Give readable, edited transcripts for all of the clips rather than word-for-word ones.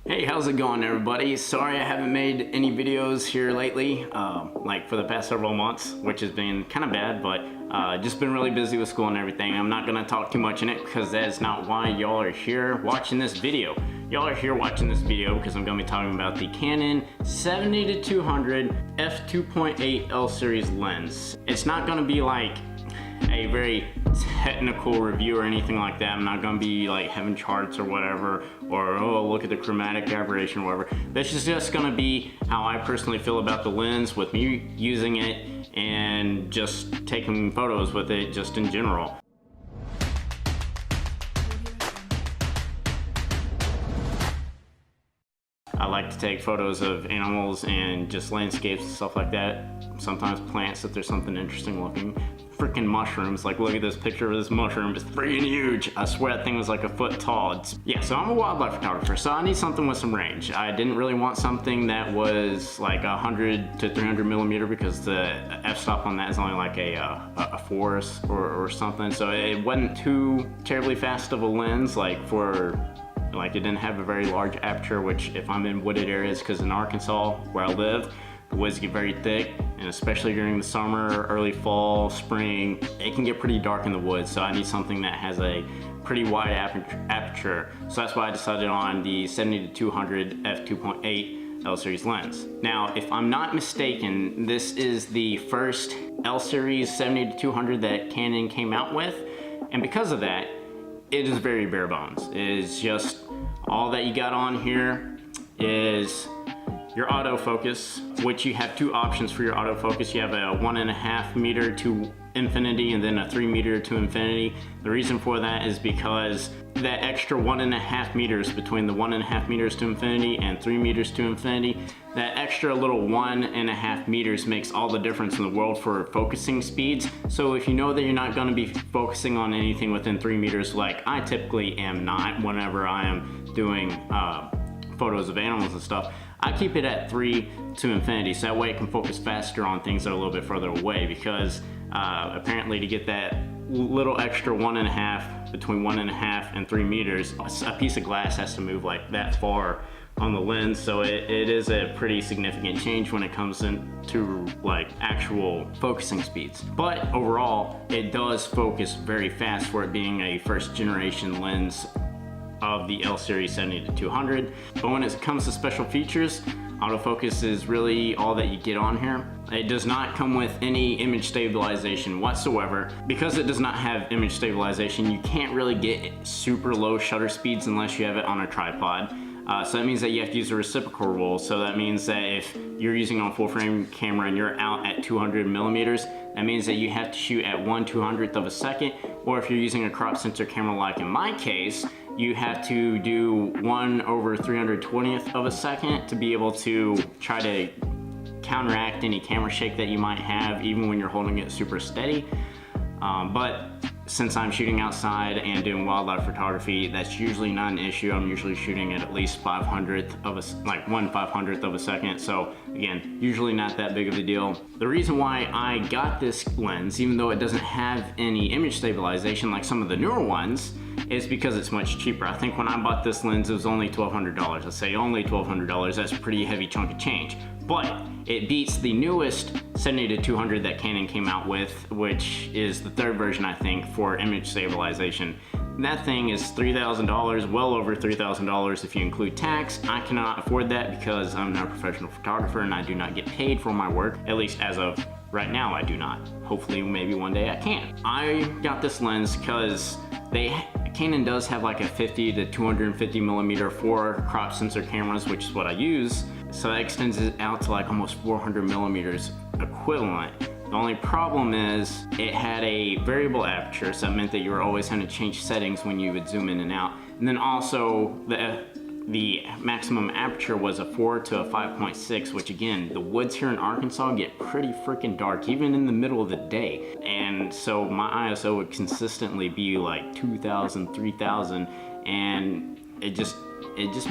Hey, how's it going everybody? Sorry I haven't made any videos here lately, like for the past several months, which has been kind of bad, but just been really busy with school and everything. I'm not gonna talk too much in it because that is not why y'all are here watching this video. Y'all are here watching this video because I'm gonna be talking about the Canon 70-200 f2.8 L series lens. It's not gonna be like a very technical review or anything like that. I'm not gonna be like having charts or whatever, or oh look at the chromatic aberration or whatever. This is just gonna be how I personally feel about the lens with me using it and just taking photos with it just in general. I like to take photos of animals and just landscapes and stuff like that. Sometimes plants if there's something interesting looking. Freaking mushrooms, like look at this picture of this mushroom, it's freaking huge. I swear that thing was like a foot tall. Yeah, so I'm a wildlife photographer, so I need something with some range. I didn't really want something that was like 100 to 300 millimeter because the f-stop on that is only like a 4 or something, so it wasn't too terribly fast of a lens, like it didn't have a very large aperture, which if I'm in wooded areas, because in Arkansas where I live, the woods get very thick, and especially during the summer, early fall, spring, it can get pretty dark in the woods, so I need something that has a pretty wide aperture. So that's why I decided on the 70-200 f2.8 L series lens. Now, if I'm not mistaken, this is the first L series 70-200 that Canon came out with, and because of that, it is very bare bones. It is just all that you got on here is your autofocus, which you have two options for your autofocus. You have a 1.5 meter to infinity and then a 3 meter to infinity. The reason for that is because that extra 1.5 meters between the 1.5 meters to infinity and 3 meters to infinity, that extra little 1.5 meters makes all the difference in the world for focusing speeds. So if you know that you're not going to be focusing on anything within 3 meters, like I typically am not whenever I am doing photos of animals and stuff, I keep it at 3 to infinity, so that way it can focus faster on things that are a little bit further away, because apparently to get that little extra 1.5 between 1.5 and 3 meters, a piece of glass has to move like that far on the lens, so it is a pretty significant change when it comes into like actual focusing speeds. But overall, it does focus very fast for it being a first generation lens of the L series 70-200. But when it comes to special features, autofocus is really all that you get on here. It does not come with any image stabilization whatsoever. Because it does not have image stabilization, you can't really get super low shutter speeds unless you have it on a tripod. So that means that you have to use a reciprocal rule. So that means that if you're using on full frame camera and you're out at 200 millimeters, that means that you have to shoot at 1/200th of a second. Or if you're using a crop sensor camera like in my case, you have to do 1/320th of a second to be able to try to counteract any camera shake that you might have even when you're holding it super steady. But since I'm shooting outside and doing wildlife photography, that's usually not an issue. I'm usually shooting at least 1/500th of a second. So again, usually not that big of a deal. The reason why I got this lens, even though it doesn't have any image stabilization like some of the newer ones, is because it's much cheaper. I think when I bought this lens, it was only $1,200. I say only $1,200, that's a pretty heavy chunk of change. But it beats the newest 70-200 that Canon came out with, which is the third version, I think, for image stabilization. That thing is $3,000, well over $3,000 if you include tax. I cannot afford that because I'm not a professional photographer and I do not get paid for my work, at least as of right now I do not. Hopefully maybe one day I can. I got this lens because Canon does have like a 50 to 250 millimeter for crop sensor cameras, which is what I use. So that extends it out to like almost 400 millimeters equivalent. The only problem is it had a variable aperture, so that meant that you were always having to change settings when you would zoom in and out. And then also the maximum aperture was a 4 to a 5.6, which again, the woods here in Arkansas get pretty freaking dark, even in the middle of the day. And so my ISO would consistently be like 2,000, 3,000, and it just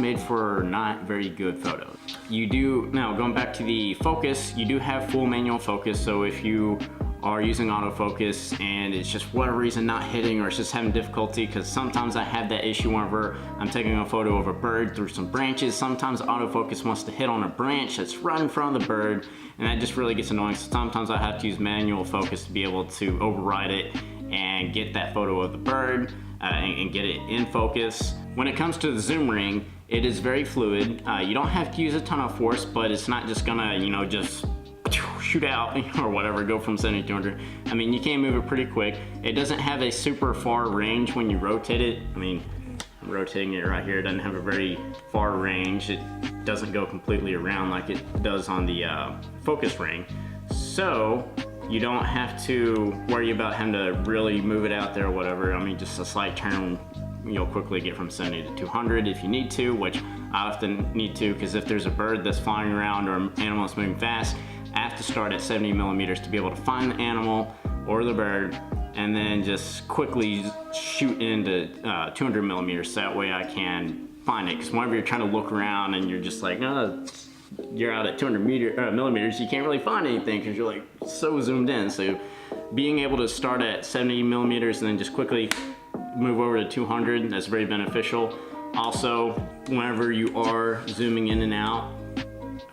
made for not very good photos. You do, now going back to the focus, you do have full manual focus, so if you are using autofocus and it's just for whatever reason not hitting, or it's just having difficulty, because sometimes I have that issue whenever I'm taking a photo of a bird through some branches. Sometimes autofocus wants to hit on a branch that's right in front of the bird, and that just really gets annoying. So sometimes I have to use manual focus to be able to override it and get that photo of the bird and get it in focus. When it comes to the zoom ring, it is very fluid. You don't have to use a ton of force, but it's not just gonna, you know, just shoot out or whatever, go from 70 to 200. I mean, you can move it pretty quick. It doesn't have a super far range when you rotate it. I mean, I'm rotating it right here. It doesn't have a very far range. It doesn't go completely around like it does on the focus ring. So you don't have to worry about having to really move it out there or whatever. I mean, just a slight turn, you'll quickly get from 70 to 200 if you need to, which I often need to, because if there's a bird that's flying around or an animal that's moving fast, I have to start at 70 millimeters to be able to find the animal or the bird, and then just quickly shoot into 200 millimeters, so that way I can find it. Because whenever you're trying to look around and you're just like, no, you're out at 200 millimeters, you can't really find anything because you're like so zoomed in. So being able to start at 70 millimeters and then just quickly move over to 200, that's very beneficial. Also, whenever you are zooming in and out,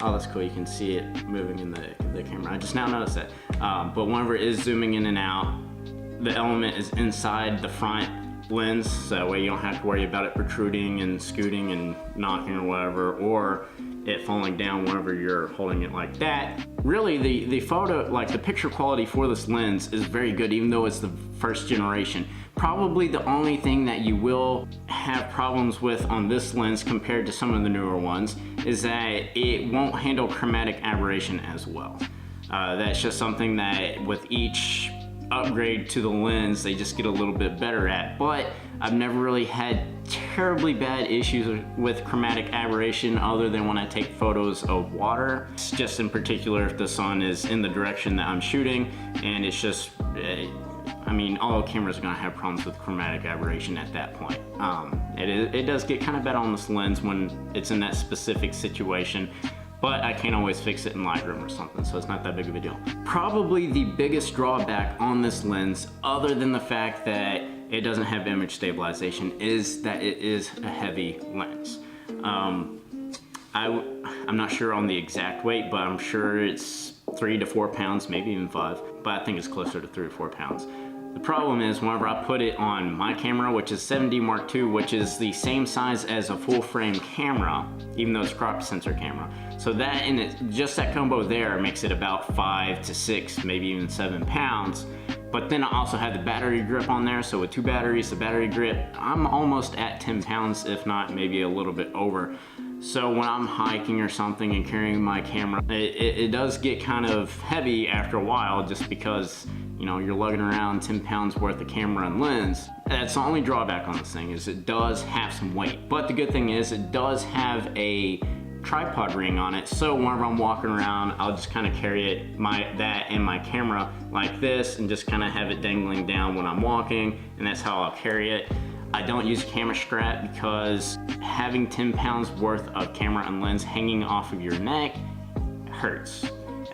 oh, that's cool, you can see it moving in the camera. I just now noticed that. But whenever it is zooming in and out, the element is inside the front lens, so that way you don't have to worry about it protruding and scooting and knocking or whatever, or it falling down whenever you're holding it like that. Really, the photo, like the picture quality for this lens is very good, even though it's the first generation. Probably the only thing that you will have problems with on this lens compared to some of the newer ones is that it won't handle chromatic aberration as well. That's just something that with each upgrade to the lens, they just get a little bit better at. But I've never really had terribly bad issues with chromatic aberration other than when I take photos of water. It's just in particular if the sun is in the direction that I'm shooting, and it's just, I mean, all cameras are gonna have problems with chromatic aberration at that point. It does get kind of bad on this lens when it's in that specific situation, but I can't always fix it in Lightroom or something, so it's not that big of a deal. Probably the biggest drawback on this lens, other than the fact that it doesn't have image stabilization, is that it is a heavy lens. I'm not sure on the exact weight, but I'm sure it's 3 to 4 pounds, maybe even 5, but I think it's closer to 3 or 4 pounds. The problem is whenever I put it on my camera, which is 7D Mark II, which is the same size as a full frame camera, even though it's a crop sensor camera. So that and it, just that combo there makes it about 5 to 6, maybe even 7 pounds. But then I also have the battery grip on there. So with 2 batteries, the battery grip, I'm almost at 10 pounds, if not maybe a little bit over. So when I'm hiking or something and carrying my camera, it does get kind of heavy after a while, just because, you know, you're lugging around 10 pounds worth of camera and lens. That's the only drawback on this thing, is it does have some weight. But the good thing is it does have a tripod ring on it, so whenever I'm walking around, I'll just kind of carry it, that and my camera like this, and just kind of have it dangling down when I'm walking, and that's how I'll carry it. I don't use a camera strap because having 10 pounds worth of camera and lens hanging off of your neck hurts.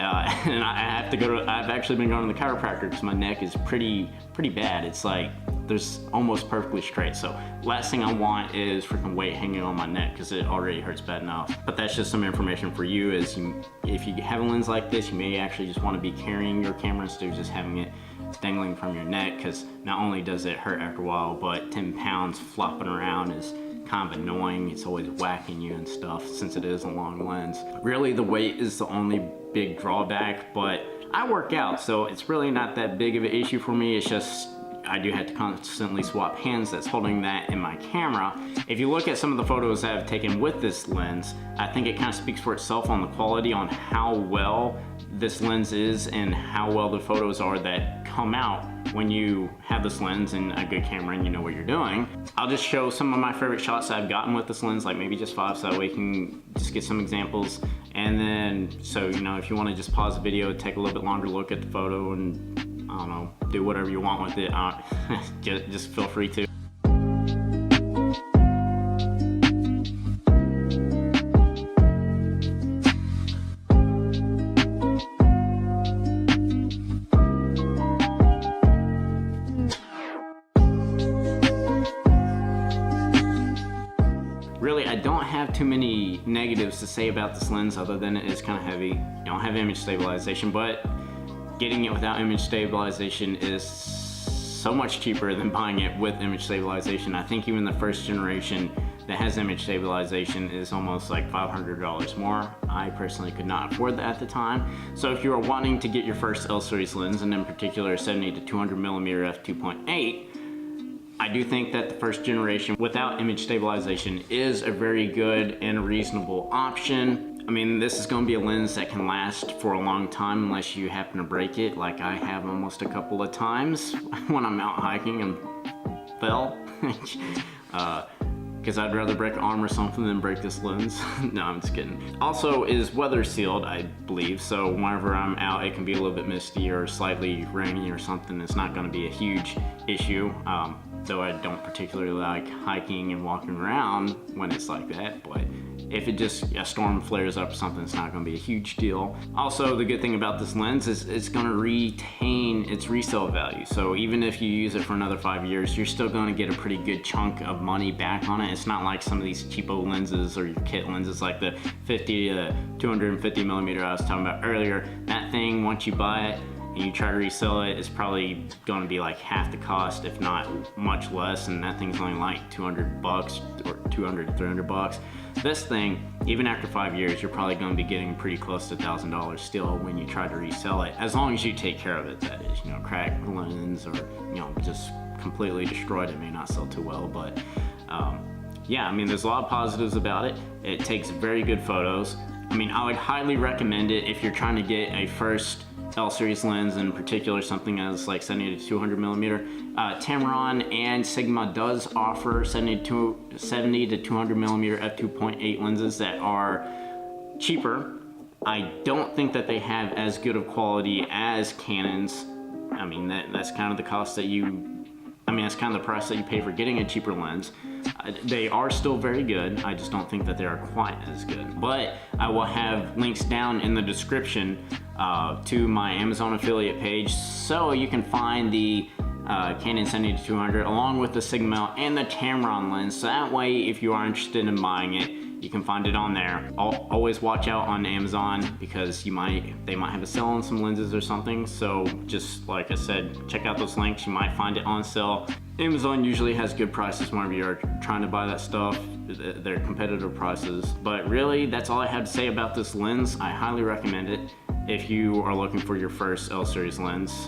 And I have to go to, I've actually been going to the chiropractor because my neck is pretty bad. It's like, there's almost perfectly straight. So last thing I want is freaking weight hanging on my neck because it already hurts bad enough. But that's just some information for you, is if you have a lens like this, you may actually just want to be carrying your camera instead of just having it dangling from your neck, because not only does it hurt after a while, but 10 pounds flopping around is kind of annoying. It's always whacking you and stuff since it is a long lens. Really, the weight is the only big drawback, but I work out, so it's really not that big of an issue for me. It's just I do have to constantly swap hands that's holding that in my camera. If you look at some of the photos that I've taken with this lens, I think it kind of speaks for itself on the quality, on how well this lens is and how well the photos are that come out when you have this lens and a good camera and you know what you're doing. I'll just show some of my favorite shots I've gotten with this lens, like maybe just 5, so that way you can just get some examples. And then, so, you know, if you want to just pause the video, take a little bit longer look at the photo, and I don't know, do whatever you want with it, just feel free to. have too many negatives to say about this lens other than it is kind of heavy. You don't have image stabilization, but getting it without image stabilization is so much cheaper than buying it with image stabilization. I think even the first generation that has image stabilization is almost like $500 more. I personally could not afford that at the time. So if you are wanting to get your first L series lens, and in particular 70-200mm f2.8, I do think that the first generation without image stabilization is a very good and reasonable option. I mean, this is going to be a lens that can last for a long time unless you happen to break it, like I have almost a couple of times when I'm out hiking and fell. Because I'd rather break an arm or something than break this lens. No, I'm just kidding. Also is weather sealed, I believe, so whenever I'm out it can be a little bit misty or slightly rainy or something. It's not going to be a huge issue, though I don't particularly like hiking and walking around when it's like that, but if it just, a storm flares up or something, it's not going to be a huge deal. Also, the good thing about this lens is it's going to retain its resale value. So even if you use it for another 5 years, you're still going to get a pretty good chunk of money back on it. It's not like some of these cheapo lenses or your kit lenses like the 50-250mm I was talking about earlier. That thing, once you buy it and you try to resell it, it's probably going to be like half the cost, if not much less, and that thing's only like 200 bucks or 200, 300 bucks. This thing, even after 5 years, you're probably going to be getting pretty close to $1,000 still when you try to resell it, as long as you take care of it, that is. You know, cracked lens or, you know, just completely destroyed, it may not sell too well, but yeah, I mean, there's a lot of positives about it. It takes very good photos. I mean, I would highly recommend it if you're trying to get a first L series lens, in particular something as like 70-200mm. Tamron and Sigma does offer 70-200mm f2.8 lenses that are cheaper. I don't think that they have as good of quality as Canon's. I mean, that's kind of the cost that that's kind of the price that you pay for getting a cheaper lens. They are still very good. I just don't think that they are quite as good. But I will have links down in the description to my Amazon affiliate page, so you can find the Canon 70-200 along with the Sigma and the Tamron lens. So that way, if you are interested in buying it, you can find it on there. Always watch out on Amazon because they might have a sale on some lenses or something. So just like I said, check out those links. You might find it on sale. Amazon usually has good prices whenever you're trying to buy that stuff. They're competitive prices. But really, that's all I have to say about this lens. I highly recommend it if you are looking for your first L series lens.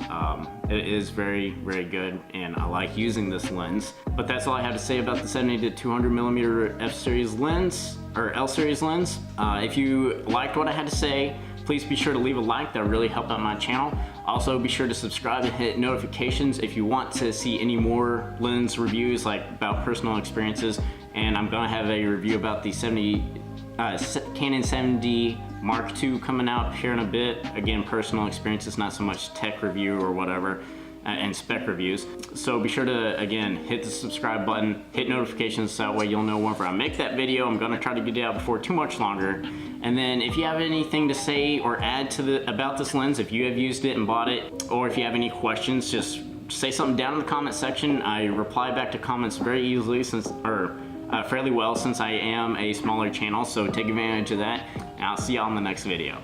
It is very, very good, and I like using this lens. But that's all I have to say about the 70-200mm f series lens, or L series lens. If you liked what I had to say, please be sure to leave a like. That really helped out my channel. Also, be sure to subscribe and hit notifications if you want to see any more lens reviews, like about personal experiences. And I'm gonna have a review about the Canon 70 Mark II coming out here in a bit. Again, personal experiences, not so much tech review or whatever, and spec reviews. So be sure to, again, hit the subscribe button, hit notifications, so that way you'll know whenever I make that video. I'm gonna try to get it out before too much longer. And then if you have anything to say or add to about this lens, if you have used it and bought it, or if you have any questions, just say something down in the comment section. I reply back to comments very easily fairly well, since I am a smaller channel, so take advantage of that, and I'll see y'all in the next video.